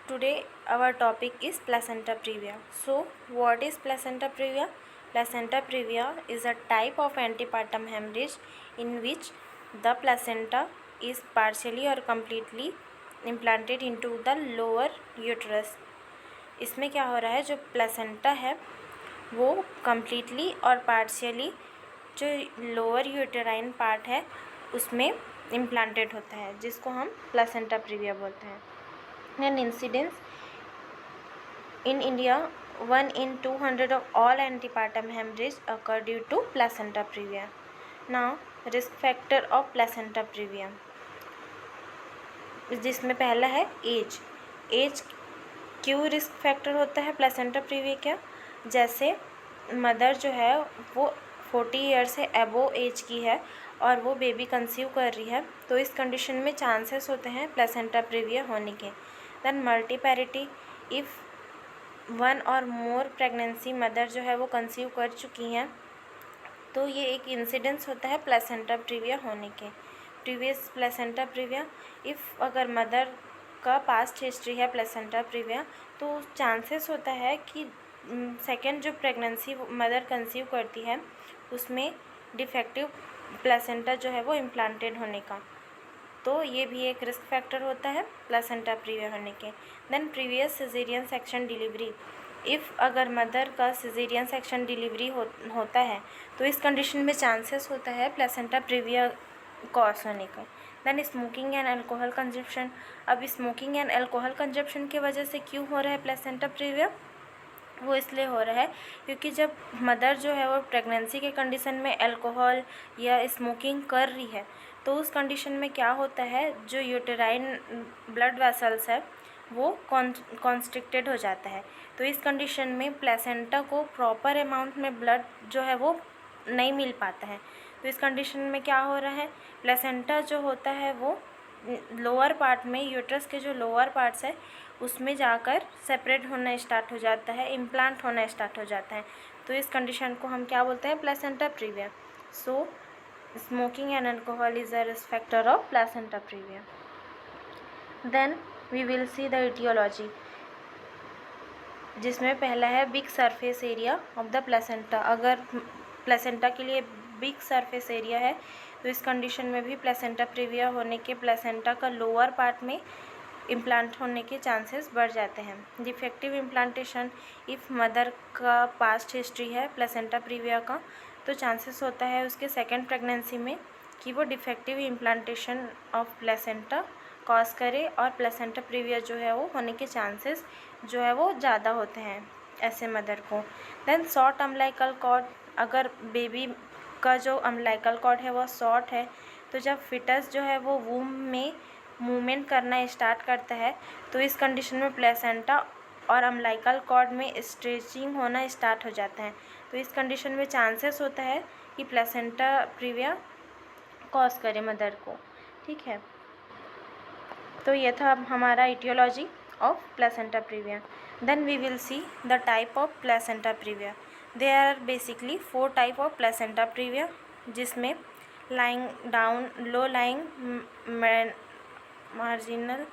Today our topic is placenta previa. So what is placenta previa? Placenta previa is a type of antepartum hemorrhage in which the placenta is partially or completely implanted into the lower uterus. इसमें क्या हो रहा है, जो placenta है वो completely और partially जो लोअर यूटेराइन पार्ट है उसमें इम्प्लांटेड होता है, जिसको हम प्लेसेंटा प्रीविया बोलते हैं. And incidence in India 1 in 200 of all antepartum hemorrhage occur due to placenta previa. Now risk factor of placenta previa, जिसमें पहला है एज. क्यों रिस्क फैक्टर होता है प्लेसेंटा प्रीविया का? जैसे मदर जो है वो 40 ईयर से अबोव एज की है और वो बेबी कंसीव कर रही है, तो इस कंडीशन में चांसेस होते हैं प्लेसेंटा प्रीविया होने के. Then multiparity, if 1 or more pregnancy mother जो है वो कंसीव कर चुकी हैं, तो ये एक इंसिडेंस होता है प्लेसेंटा प्रीविया होने के. प्रीवियस प्लेसेंटा प्रीविया, इफ़ अगर मदर का पास्ट हिस्ट्री है प्लेसेंटा प्रीविया, तो चांसेस होता है कि सेकेंड जो प्रेगनेंसी मदर कंसीव करती है उसमें डिफेक्टिव प्लेसेंटा जो है वो इम्प्लांटेड होने का. तो ये भी एक रिस्क फैक्टर होता है प्लेसेंटा प्रीविया होने के. Then previous caesarean section delivery, if अगर मदर का सिजेरियन सेक्शन डिलीवरी होता है तो इस कंडीशन में चांसेस होता है प्लेसेंटा प्रीविया कॉज होने का. Then smoking and alcohol consumption. अब स्मोकिंग एंड अल्कोहल कंजप्शन की वजह से क्यों हो रहा है प्लेसेंटा प्रीविया? वो इसलिए हो रहा है क्योंकि जब मदर जो है वो प्रेगनेंसी के कंडीशन में अल्कोहल या स्मोकिंग कर रही है, तो उस कंडीशन में क्या होता है, जो यूटेराइन ब्लड वेसल्स है वो कॉन्स्ट्रिक्टेड हो जाता है. तो इस कंडीशन में प्लेसेंटा को प्रॉपर अमाउंट में ब्लड जो है वो नहीं मिल पाता है. तो इस कंडीशन में क्या हो रहा है, प्लेसेंटा जो होता है वो लोअर पार्ट में, यूट्रस के जो लोअर पार्ट्स है उसमें जाकर सेपरेट होना स्टार्ट हो जाता है, इम्प्लांट होना स्टार्ट हो जाता है. तो इस कंडीशन को हम क्या बोलते हैं, placenta previa. So smoking and alcohol is a risk factor of placenta previa. Then we will see the etiology, जिसमें पहला है big surface area of the placenta. अगर प्लेसेंटा के लिए बिग सरफेस एरिया है तो इस कंडीशन में भी प्लेसेंटा प्रीविया होने के प्लेसेंटा का लोअर पार्ट में इम्प्लांट होने के चांसेस बढ़ जाते हैं. डिफेक्टिव इम्प्लांटेशन, इफ़ मदर का पास्ट हिस्ट्री है प्लेसेंटा प्रीविया का, तो चांसेस होता है उसके सेकेंड प्रेगनेंसी में कि वो defective implantation of placenta cause करे और प्लेसेंटा प्रीविया जो है वो होने के चांसेस जो है वो ज़्यादा होते हैं ऐसे मदर को. देन शॉर्ट अम्बिलिकल कॉर्ड, अगर बेबी का जो अम्बिलिकल कॉर्ड है वो शॉर्ट है, तो जब फिटस जो है वो वूम में मूवमेंट करना स्टार्ट करता है तो इस कंडीशन में प्लेसेंटा और अम्बिलिकल कॉर्ड में स्ट्रेचिंग होना स्टार्ट हो जाता है. तो इस कंडीशन में चांसेस होता है कि प्लेसेंटा प्रीविया कॉज करे मदर को. ठीक है, तो ये था हमारा etiology of placenta previa. Then we will see the type of placenta previa. There are basically 4 type of placenta previa, जिसमें lying down, low lying, marginal